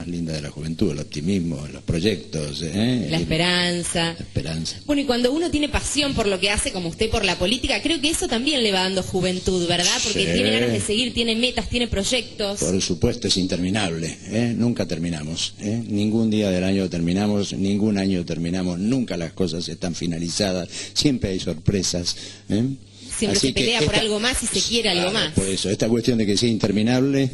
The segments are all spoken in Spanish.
linda de la juventud, el optimismo, los proyectos, la esperanza. La esperanza. Bueno, y cuando uno tiene pasión por lo que hace, como usted por la política, creo que eso también le va dando juventud, ¿verdad? Porque Sí. tiene ganas de seguir, tiene metas, tiene proyectos. Por supuesto, es interminable, nunca terminamos, ningún día del año terminamos, ningún año terminamos, nunca las cosas están finalizadas, siempre hay sorpresas. Siempre se pelea por algo más y se quiere algo más. Por eso, esta cuestión de que sea interminable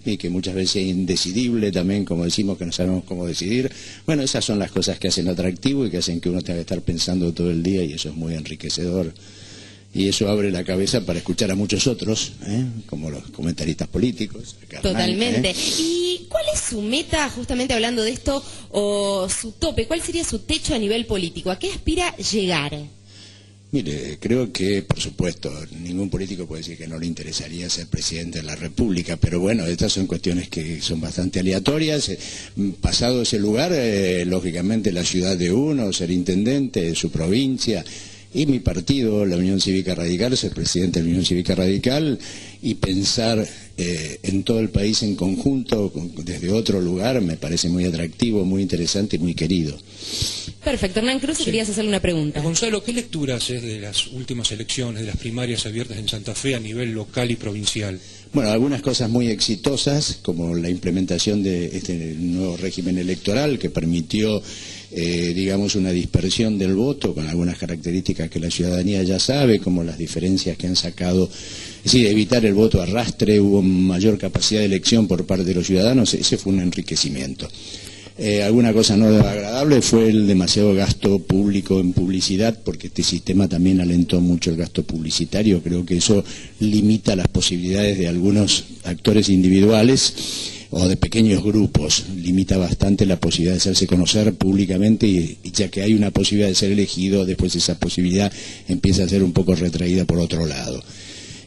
y que muchas veces sea indecidible también, como decimos que no sabemos cómo decidir, bueno, esas son las cosas que hacen atractivo y que hacen que uno tenga que estar pensando todo el día, y eso es muy enriquecedor. Y eso abre la cabeza para escuchar a muchos otros, como los comentaristas políticos. Totalmente. ¿Y cuál es su meta, justamente hablando de esto, o su tope? ¿Cuál sería su techo a nivel político? ¿A qué aspira llegar? Mire, creo que, por supuesto, ningún político puede decir que no le interesaría ser presidente de la República, pero bueno, estas son cuestiones que son bastante aleatorias. Pasado ese lugar, lógicamente la ciudad de uno, ser intendente de su provincia, y mi partido, la Unión Cívica Radical, ser presidente de la Unión Cívica Radical, y pensar en todo el país en conjunto, desde otro lugar, me parece muy atractivo, muy interesante y muy querido. Perfecto. Hernán Cruz, querías hacerle una pregunta. Gonzalo, ¿qué lectura haces de las últimas elecciones, de las primarias abiertas en Santa Fe a nivel local y provincial? Bueno, algunas cosas muy exitosas, como la implementación de este nuevo régimen electoral que permitió, digamos, una dispersión del voto con algunas características que la ciudadanía ya sabe, como las diferencias que han sacado, es decir, evitar el voto arrastre, hubo mayor capacidad de elección por parte de los ciudadanos, ese fue un enriquecimiento. Alguna cosa no agradable fue el demasiado gasto público en publicidad, porque este sistema también alentó mucho el gasto publicitario. Creo que eso limita las posibilidades de algunos actores individuales o de pequeños grupos, limita bastante la posibilidad de hacerse conocer públicamente, y ya que hay una posibilidad de ser elegido, después esa posibilidad empieza a ser un poco retraída por otro lado.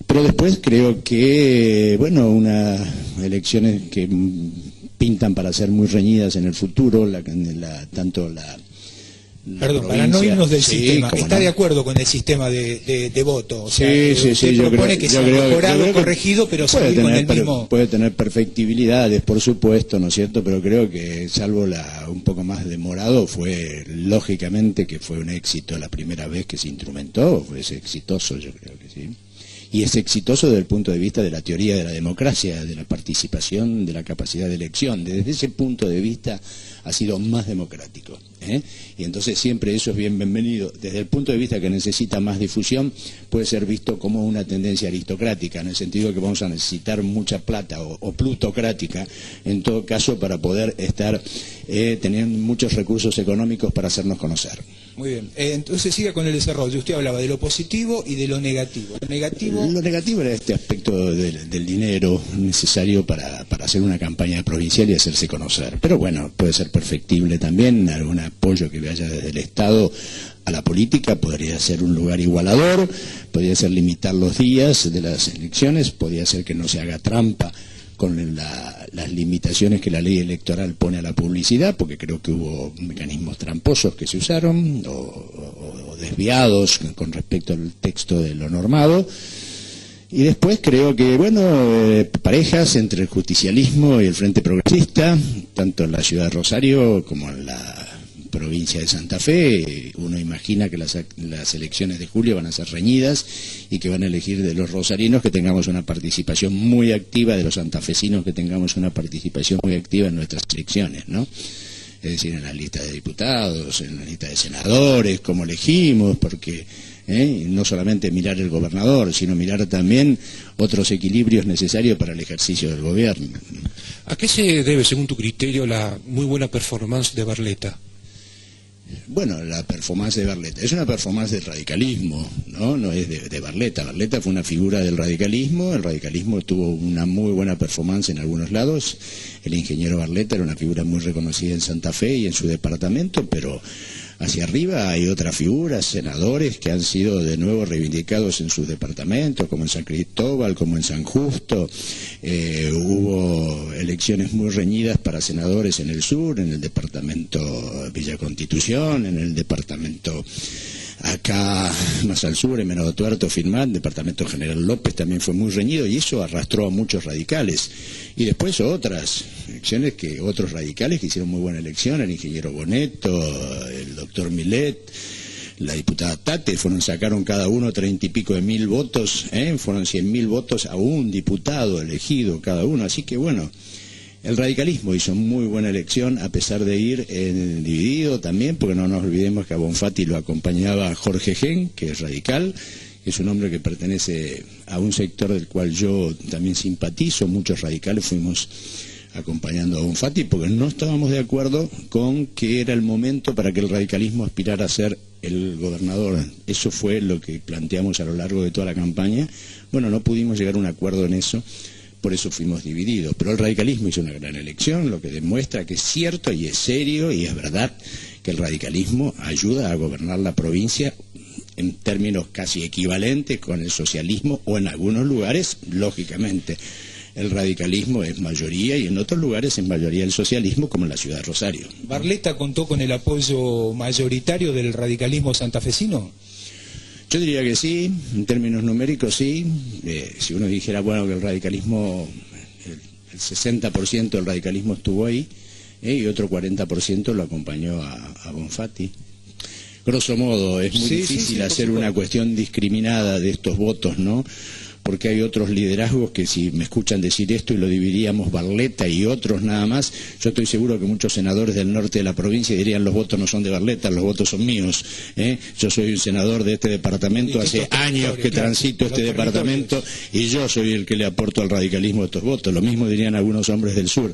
Pero después creo que, bueno, unas elecciones que pintan para ser muy reñidas en el futuro, Perdón, para no irnos del sistema, ¿está de acuerdo con el sistema de voto? O sea, sí, yo propone que sea mejorado, corregido, pero seguir con el mismo... Puede tener perfectibilidades, por supuesto, ¿no es cierto? Pero creo que, salvo un poco más demorado, fue, lógicamente, que fue un éxito la primera vez que se instrumentó, fue exitoso, yo creo que sí. Y es exitoso desde el punto de vista de la teoría de la democracia, de la participación, de la capacidad de elección. Desde ese punto de vista ha sido más democrático. Y entonces siempre eso es bienvenido. Desde el punto de vista que necesita más difusión, puede ser visto como una tendencia aristocrática, en el sentido de que vamos a necesitar mucha plata o plutocrática, en todo caso, para poder estar teniendo muchos recursos económicos para hacernos conocer. Muy bien, entonces siga con el desarrollo. Usted hablaba de lo positivo y de lo negativo. Lo negativo era este aspecto del dinero necesario para hacer una campaña provincial y hacerse conocer. Pero bueno, puede ser perfectible también. Algún apoyo que vaya desde el Estado a la política podría ser un lugar igualador, podría ser limitar los días de las elecciones, podría ser que no se haga trampa con las limitaciones que la ley electoral pone a la publicidad, porque creo que hubo mecanismos tramposos que se usaron o desviados con respecto al texto de lo normado. Y después creo que, bueno, parejas entre el justicialismo y el Frente Progresista, tanto en la ciudad de Rosario como en la provincia de Santa Fe. Uno imagina que las elecciones de julio van a ser reñidas y que van a elegir de los rosarinos que tengamos una participación muy activa, de los santafesinos que tengamos una participación muy activa en nuestras elecciones, ¿no? Es decir, en la lista de diputados, en la lista de senadores, cómo elegimos, porque no solamente mirar el gobernador, sino mirar también otros equilibrios necesarios para el ejercicio del gobierno. ¿A qué se debe, según tu criterio, la muy buena performance de Barletta? Bueno, la performance de Barletta es una performance del radicalismo, no es de Barletta. Barletta fue una figura del radicalismo, el radicalismo tuvo una muy buena performance en algunos lados. El ingeniero Barletta era una figura muy reconocida en Santa Fe y en su departamento, pero hacia arriba hay otras figuras, senadores que han sido de nuevo reivindicados en sus departamentos, como en San Cristóbal, como en San Justo. Hubo elecciones muy reñidas para senadores en el sur, en el departamento Villa Constitución, en el departamento Acá, más al sur, en Menado Tuerto, Firmat, Departamento General López, también fue muy reñido, y eso arrastró a muchos radicales. Y después otras elecciones que otros radicales que hicieron muy buena elección, el ingeniero Boneto, el doctor Milet, la diputada Tate, sacaron cada uno 30 y pico de mil votos, fueron 100.000 votos a un diputado elegido cada uno, así que bueno, el radicalismo hizo muy buena elección a pesar de ir dividido también, porque no nos olvidemos que a Bonfatti lo acompañaba Jorge Gen, que es radical, que es un hombre que pertenece a un sector del cual yo también simpatizo. Muchos radicales fuimos acompañando a Bonfatti porque no estábamos de acuerdo con que era el momento para que el radicalismo aspirara a ser el gobernador. Eso fue lo que planteamos a lo largo de toda la campaña. Bueno, no pudimos llegar a un acuerdo en eso, por eso fuimos divididos. Pero el radicalismo hizo una gran elección, lo que demuestra que es cierto y es serio y es verdad que el radicalismo ayuda a gobernar la provincia en términos casi equivalentes con el socialismo, o en algunos lugares, lógicamente, el radicalismo es mayoría y en otros lugares es mayoría el socialismo, como en la ciudad de Rosario. ¿Barletta contó con el apoyo mayoritario del radicalismo santafesino? Yo diría que sí, en términos numéricos sí. Si uno dijera, bueno, que el radicalismo, el 60% del radicalismo estuvo ahí, y otro 40% lo acompañó a Bonfatti. Grosso modo, es muy difícil hacer una cuestión discriminada de estos votos, ¿no? Porque hay otros liderazgos que, si me escuchan decir esto y lo dividiríamos Barletta y otros nada más, yo estoy seguro que muchos senadores del norte de la provincia dirían: los votos no son de Barletta, los votos son míos. Yo soy un senador de este departamento, hace años que transito este departamento y yo soy el que le aporto al radicalismo estos votos. Lo mismo dirían algunos hombres del sur.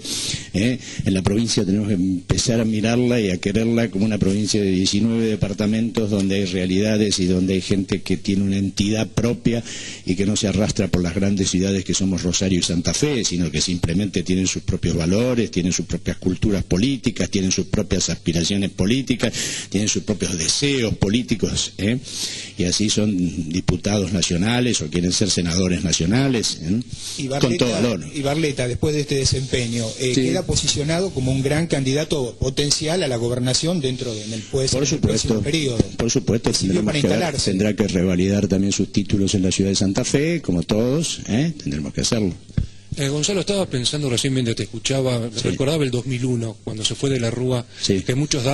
En la provincia tenemos que empezar a mirarla y a quererla como una provincia de 19 departamentos donde hay realidades y donde hay gente que tiene una entidad propia y que no se arrastra por las grandes ciudades que somos Rosario y Santa Fe, sino que simplemente tienen sus propios valores, tienen sus propias culturas políticas, tienen sus propias aspiraciones políticas, tienen sus propios deseos políticos, y así son diputados nacionales o quieren ser senadores nacionales, con todo valor. Y Barletta, después de este desempeño, queda posicionado como un gran candidato potencial a la gobernación dentro del próximo periodo. Por supuesto, tendrá que revalidar también sus títulos en la ciudad de Santa Fe, como todos, tendremos que hacerlo. Gonzalo, estaba pensando recién mientras te escuchaba, recordaba el 2001, cuando se fue de la Rúa, que muchos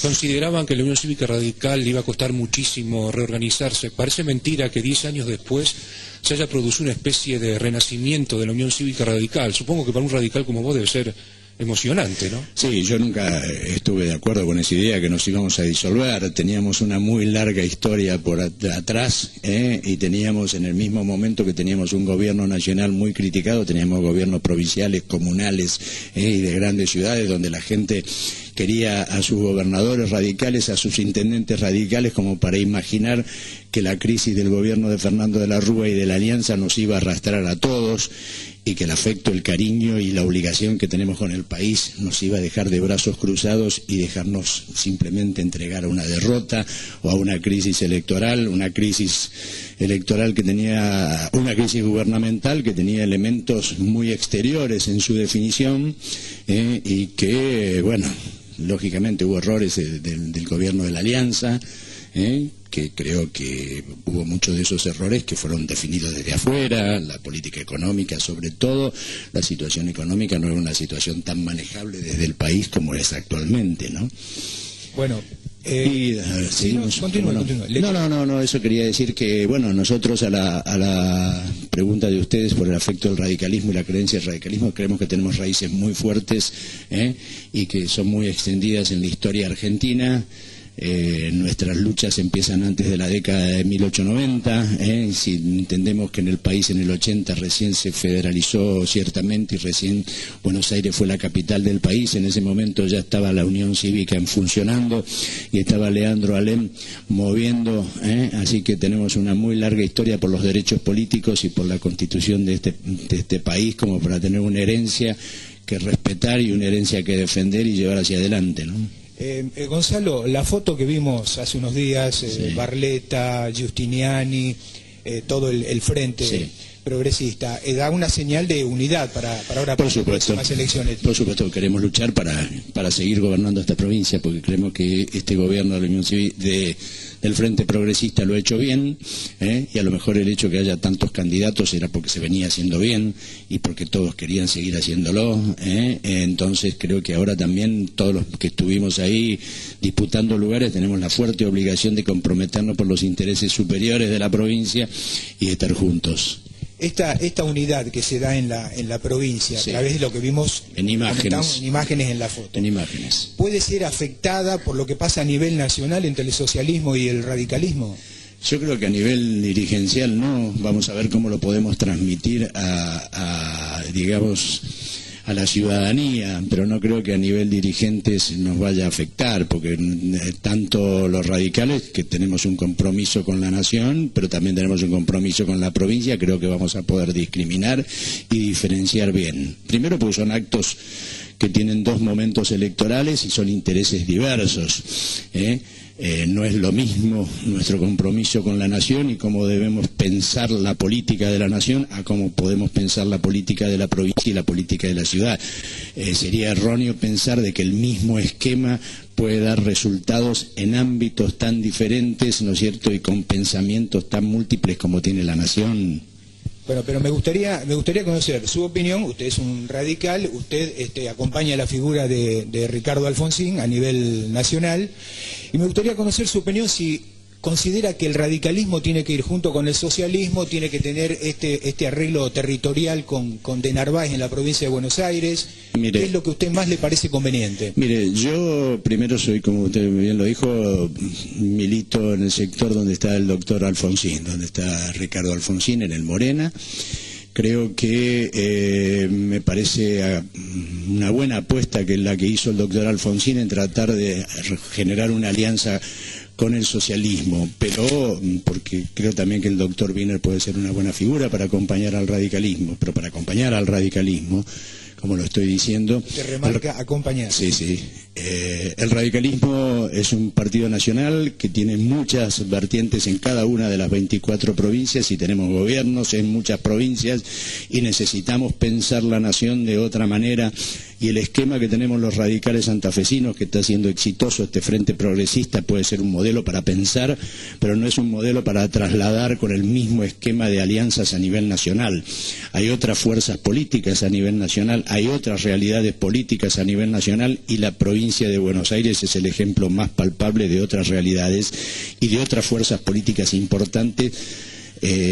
consideraban que la Unión Cívica Radical le iba a costar muchísimo reorganizarse. Parece mentira que 10 años después se haya producido una especie de renacimiento de la Unión Cívica Radical. Supongo que para un radical como vos debe ser emocionante, ¿no? Sí, yo nunca estuve de acuerdo con esa idea que nos íbamos a disolver. Teníamos una muy larga historia por atrás, y teníamos, en el mismo momento que teníamos un gobierno nacional muy criticado, teníamos gobiernos provinciales, comunales, y de grandes ciudades donde la gente quería a sus gobernadores radicales, a sus intendentes radicales, como para imaginar que la crisis del gobierno de Fernando de la Rúa y de la Alianza nos iba a arrastrar a todos, y que el afecto, el cariño y la obligación que tenemos con el país nos iba a dejar de brazos cruzados y dejarnos simplemente entregar a una derrota o a una crisis electoral, una crisis gubernamental que tenía elementos muy exteriores en su definición, y que, bueno, lógicamente hubo errores del gobierno de la Alianza, que creo que hubo muchos de esos errores que fueron definidos desde afuera, la política económica sobre todo, la situación económica no era una situación tan manejable desde el país como es actualmente, ¿no? Bueno, seguimos. Continúa. No, eso quería decir que, bueno, nosotros a la pregunta de ustedes por el afecto del radicalismo y la creencia del radicalismo, creemos que tenemos raíces muy fuertes, y que son muy extendidas en la historia argentina. Nuestras luchas empiezan antes de la década de 1890, si entendemos que en el país en el 80 recién se federalizó ciertamente y recién Buenos Aires fue la capital del país. En ese momento ya estaba la Unión Cívica funcionando y estaba Leandro Alem moviendo, así que tenemos una muy larga historia por los derechos políticos y por la constitución de este país, como para tener una herencia que respetar y una herencia que defender y llevar hacia adelante, ¿no? Gonzalo, la foto que vimos hace unos días, Barletta, Giustiniani, todo el frente Progresista da una señal de unidad para ahora por supuesto, las elecciones. Por supuesto, queremos luchar para seguir gobernando esta provincia, porque creemos que este gobierno de la Unión Civil del Frente Progresista lo ha hecho bien, y a lo mejor el hecho que haya tantos candidatos era porque se venía haciendo bien y porque todos querían seguir haciéndolo, entonces creo que ahora también todos los que estuvimos ahí disputando lugares tenemos la fuerte obligación de comprometernos por los intereses superiores de la provincia y de estar juntos. Esta unidad que se da en la provincia, sí, a través de lo que vimos en imágenes en la foto, ¿puede ser afectada por lo que pasa a nivel nacional entre el socialismo y el radicalismo? Yo creo que a nivel dirigencial no, vamos a ver cómo lo podemos transmitir digamos, a la ciudadanía, pero no creo que a nivel dirigentes nos vaya a afectar, porque tanto los radicales, que tenemos un compromiso con la nación, pero también tenemos un compromiso con la provincia, creo que vamos a poder discriminar y diferenciar bien. Primero porque son actos que tienen dos momentos electorales y son intereses diversos, no es lo mismo nuestro compromiso con la nación y cómo debemos pensar la política de la nación a cómo podemos pensar la política de la provincia y la política de la ciudad. Sería erróneo pensar de que el mismo esquema puede dar resultados en ámbitos tan diferentes, ¿no es cierto?, y con pensamientos tan múltiples como tiene la nación. Bueno, pero me gustaría conocer su opinión. Usted es un radical, usted acompaña la figura de Ricardo Alfonsín a nivel nacional, y me gustaría conocer su opinión si considera que el radicalismo tiene que ir junto con el socialismo, tiene que tener este arreglo territorial con de Narváez en la provincia de Buenos Aires. Mire, ¿qué es lo que a usted más le parece conveniente? Mire, yo primero soy, como usted bien lo dijo, milito en el sector donde está el doctor Alfonsín, donde está Ricardo Alfonsín, en el Morena. Creo que me parece una buena apuesta que es la que hizo el doctor Alfonsín en tratar de generar una alianza con el socialismo, pero porque creo también que el doctor Wiener puede ser una buena figura para acompañar al radicalismo, pero para acompañar al radicalismo, como lo estoy diciendo... Se remarca acompañar. Sí, sí. El radicalismo es un partido nacional que tiene muchas vertientes en cada una de las 24 provincias y tenemos gobiernos en muchas provincias y necesitamos pensar la nación de otra manera, y el esquema que tenemos los radicales santafesinos, que está siendo exitoso este Frente Progresista, puede ser un modelo para pensar, pero no es un modelo para trasladar con el mismo esquema de alianzas a nivel nacional. Hay otras fuerzas políticas a nivel nacional, hay otras realidades políticas a nivel nacional, y la provincia de Buenos Aires es el ejemplo más palpable de otras realidades y de otras fuerzas políticas importantes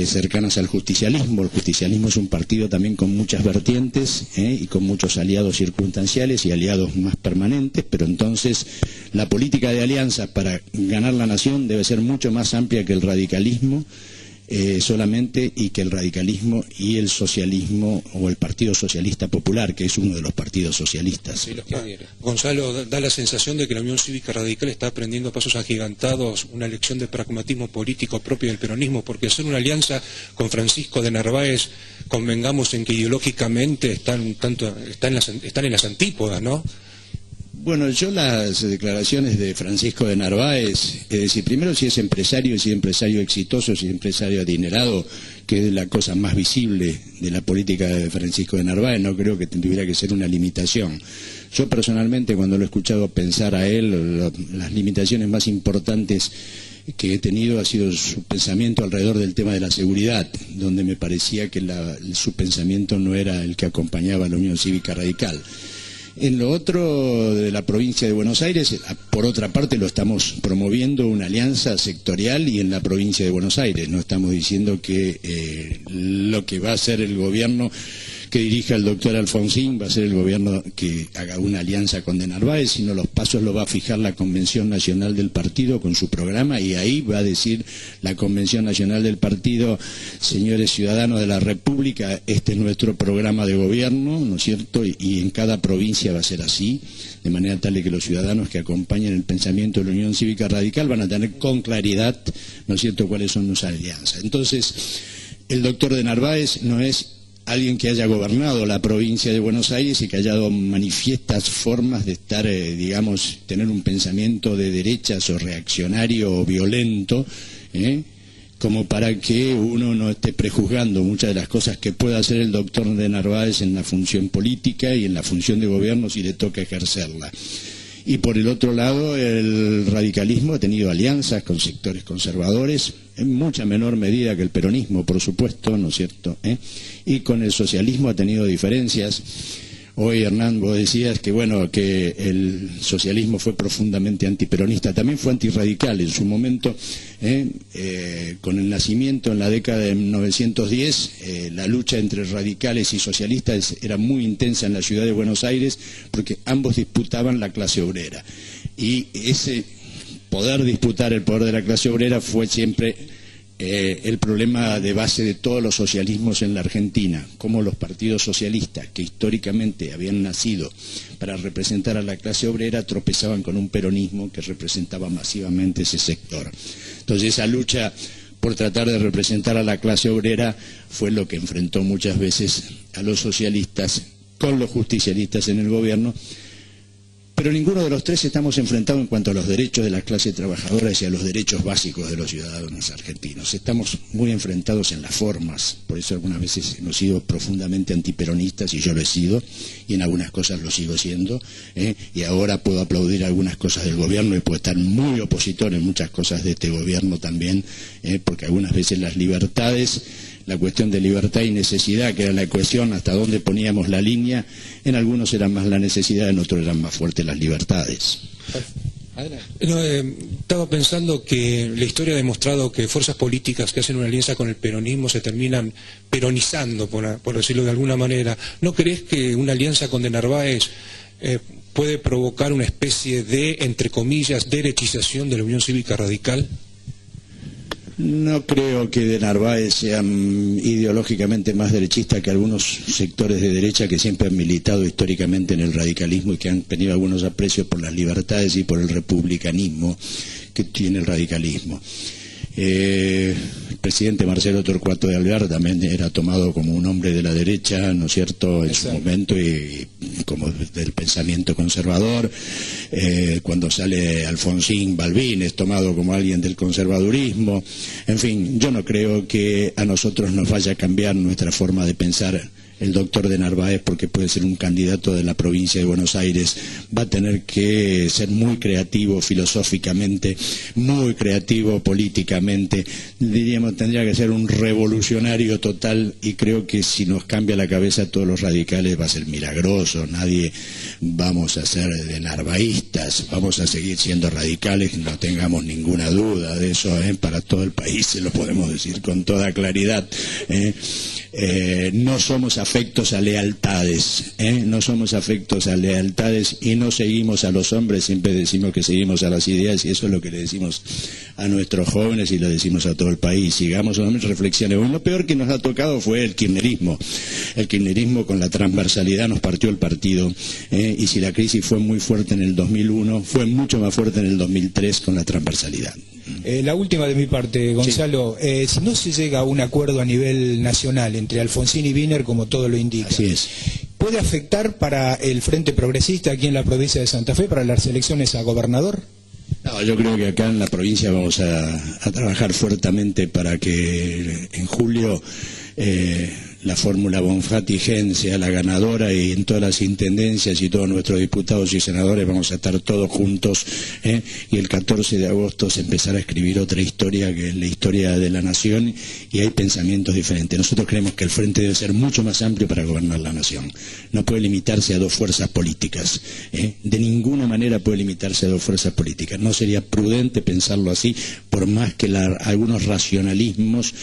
cercanas al justicialismo. El justicialismo es un partido también con muchas vertientes y con muchos aliados circunstanciales y aliados más permanentes, pero entonces la política de alianzas para ganar la nación debe ser mucho más amplia que el radicalismo solamente, y que el radicalismo y el socialismo o el Partido Socialista Popular, que es uno de los partidos socialistas. Sí, Gonzalo, da la sensación de que la Unión Cívica Radical está aprendiendo a pasos agigantados una lección de pragmatismo político propio del peronismo, porque hacer una alianza con Francisco de Narváez, convengamos en que ideológicamente están en las antípodas, ¿no? Bueno, yo las declaraciones de Francisco de Narváez, es decir, primero si es empresario exitoso, si es empresario adinerado, que es la cosa más visible de la política de Francisco de Narváez, no creo que tuviera que ser una limitación. Yo personalmente, cuando lo he escuchado pensar a él, las limitaciones más importantes que he tenido ha sido su pensamiento alrededor del tema de la seguridad, donde me parecía que su pensamiento no era el que acompañaba a la Unión Cívica Radical. En lo otro de la provincia de Buenos Aires, por otra parte, lo estamos promoviendo una alianza sectorial y en la provincia de Buenos Aires. No estamos diciendo que lo que va a hacer el gobierno que dirija el doctor Alfonsín va a ser el gobierno que haga una alianza con de Narváez, sino los pasos los va a fijar la Convención Nacional del Partido con su programa, y ahí va a decir la Convención Nacional del Partido: señores ciudadanos de la República, este es nuestro programa de gobierno, ¿no es cierto? Y en cada provincia va a ser así, de manera tal que los ciudadanos que acompañen el pensamiento de la Unión Cívica Radical van a tener con claridad, ¿no es cierto?, cuáles son nuestras alianzas. Entonces, el doctor de Narváez no es alguien que haya gobernado la provincia de Buenos Aires y que haya dado manifiestas formas de estar, tener un pensamiento de derechas o reaccionario o violento, como para que uno no esté prejuzgando muchas de las cosas que pueda hacer el doctor de Narváez en la función política y en la función de gobierno si le toca ejercerla. Y por el otro lado, el radicalismo ha tenido alianzas con sectores conservadores, en mucha menor medida que el peronismo, por supuesto, ¿no es cierto? Y con el socialismo ha tenido diferencias. Hoy, Hernán, vos decías que, bueno, que el socialismo fue profundamente antiperonista, también fue antirradical en su momento, con el nacimiento en la década de 1910, la lucha entre radicales y socialistas era muy intensa en la ciudad de Buenos Aires, porque ambos disputaban la clase obrera. Y ese poder disputar el poder de la clase obrera fue siempre el problema de base de todos los socialismos en la Argentina, como los partidos socialistas, que históricamente habían nacido para representar a la clase obrera, tropezaban con un peronismo que representaba masivamente ese sector. Entonces esa lucha por tratar de representar a la clase obrera fue lo que enfrentó muchas veces a los socialistas con los justicialistas en el gobierno. Pero ninguno de los tres estamos enfrentados en cuanto a los derechos de las clases trabajadoras y a los derechos básicos de los ciudadanos argentinos. Estamos muy enfrentados en las formas, por eso algunas veces hemos sido profundamente antiperonistas, y yo lo he sido, y en algunas cosas lo sigo siendo, y ahora puedo aplaudir algunas cosas del gobierno y puedo estar muy opositor en muchas cosas de este gobierno también, porque algunas veces las libertades, la cuestión de libertad y necesidad, que era la ecuación hasta dónde poníamos la línea, en algunos era más la necesidad, en otros eran más fuertes las libertades. Estaba pensando que la historia ha demostrado que fuerzas políticas que hacen una alianza con el peronismo se terminan peronizando, por decirlo de alguna manera. ¿No crees que una alianza con De Narváez puede provocar una especie de, entre comillas, derechización de la Unión Cívica Radical? No creo que De Narváez sea ideológicamente más derechista que algunos sectores de derecha que siempre han militado históricamente en el radicalismo y que han tenido algunos aprecios por las libertades y por el republicanismo que tiene el radicalismo. El presidente Marcelo Torcuato de Alvear también era tomado como un hombre de la derecha, ¿no es cierto?, en su momento, y como del pensamiento conservador. Cuando sale Alfonsín Balbín es tomado como alguien del conservadurismo. En fin, yo no creo que a nosotros nos vaya a cambiar nuestra forma de pensar el doctor de Narváez, porque puede ser un candidato de la provincia de Buenos Aires, va a tener que ser muy creativo filosóficamente, muy creativo políticamente, diríamos, tendría que ser un revolucionario total, y creo que si nos cambia la cabeza a todos los radicales va a ser milagroso. Nadie vamos a ser de narvaístas, vamos a seguir siendo radicales, no tengamos ninguna duda de eso, para todo el país se lo podemos decir con toda claridad. No somos afectos a lealtades, no somos afectos a lealtades y no seguimos a los hombres, siempre decimos que seguimos a las ideas, y eso es lo que le decimos a nuestros jóvenes y lo decimos a todo el país. Sigamos, reflexionemos. Lo peor que nos ha tocado fue el kirchnerismo. El kirchnerismo con la transversalidad nos partió el partido, y si la crisis fue muy fuerte en el 2001, fue mucho más fuerte en el 2003 con la transversalidad. La última de mi parte, Gonzalo. Sí. Si no se llega a un acuerdo a nivel nacional entre Alfonsín y Wiener, como todo lo indica, así es, ¿puede afectar para el Frente Progresista aquí en la provincia de Santa Fe, para las elecciones a gobernador? No, yo creo que acá en la provincia vamos a trabajar fuertemente para que en julio la fórmula Bonfatti-Gen sea la ganadora, y en todas las intendencias y todos nuestros diputados y senadores vamos a estar todos juntos, y el 14 de agosto se empezará a escribir otra historia, que es la historia de la nación, y hay pensamientos diferentes. Nosotros creemos que el frente debe ser mucho más amplio para gobernar la nación. No puede limitarse a dos fuerzas políticas, de ninguna manera puede limitarse a dos fuerzas políticas. No sería prudente pensarlo así, por más que algunos racionalismos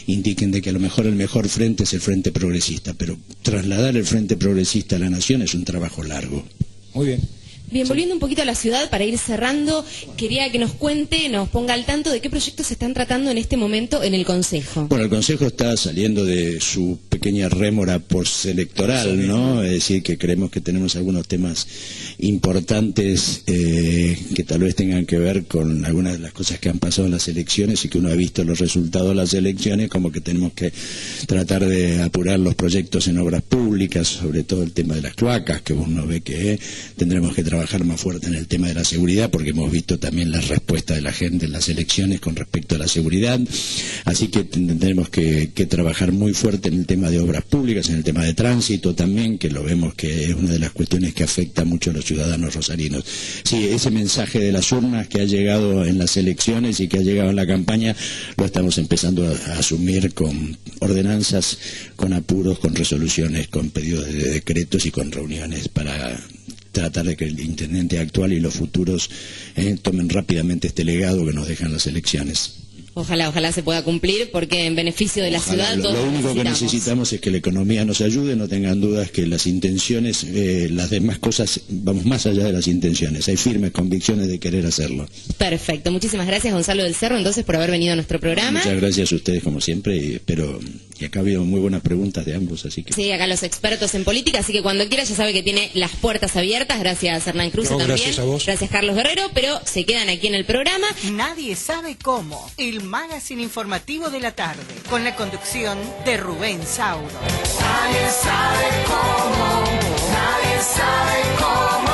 indiquen de que a lo mejor el mejor frente es el Frente Progresista, pero trasladar el Frente Progresista a la nación es un trabajo largo. Muy bien. Bien, volviendo un poquito a la ciudad, para ir cerrando, quería que nos cuente, nos ponga al tanto de qué proyectos se están tratando en este momento en el Consejo. Bueno, el Consejo está saliendo de su pequeña rémora postelectoral, ¿no? Es decir, que creemos que tenemos algunos temas importantes que tal vez tengan que ver con algunas de las cosas que han pasado en las elecciones, y que uno ha visto los resultados de las elecciones, como que tenemos que tratar de apurar los proyectos en obras públicas, sobre todo el tema de las cloacas, que uno ve que tendremos que trabajar trabajar más fuerte en el tema de la seguridad, porque hemos visto también la respuesta de la gente en las elecciones con respecto a la seguridad. Así que tendremos que trabajar muy fuerte en el tema de obras públicas, en el tema de tránsito también, que lo vemos que es una de las cuestiones que afecta mucho a los ciudadanos rosarinos. Sí, ese mensaje de las urnas que ha llegado en las elecciones y que ha llegado en la campaña, lo estamos empezando a asumir con ordenanzas, con apuros, con resoluciones, con pedidos de decretos y con reuniones para tratar de que el intendente actual y los futuros tomen rápidamente este legado que nos dejan las elecciones. Ojalá se pueda cumplir, porque en beneficio de la ciudad todos lo único que necesitamos es que la economía nos ayude, no tengan dudas que las intenciones, las demás cosas, vamos más allá de las intenciones, hay firmes convicciones de querer hacerlo. Perfecto, muchísimas gracias Gonzalo del Cerro entonces por haber venido a nuestro programa. Muchas gracias a ustedes como siempre, y espero, y acá ha habido muy buenas preguntas de ambos, así que... Sí, acá los expertos en política, así que cuando quiera ya sabe que tiene las puertas abiertas. Gracias Hernán Cruz también. Gracias a vos. Gracias Carlos Guerrero, pero se quedan aquí en el programa. Nadie sabe cómo, el magazine informativo de la tarde, con la conducción de Rubén Sauro. Nadie sabe cómo, nadie sabe cómo.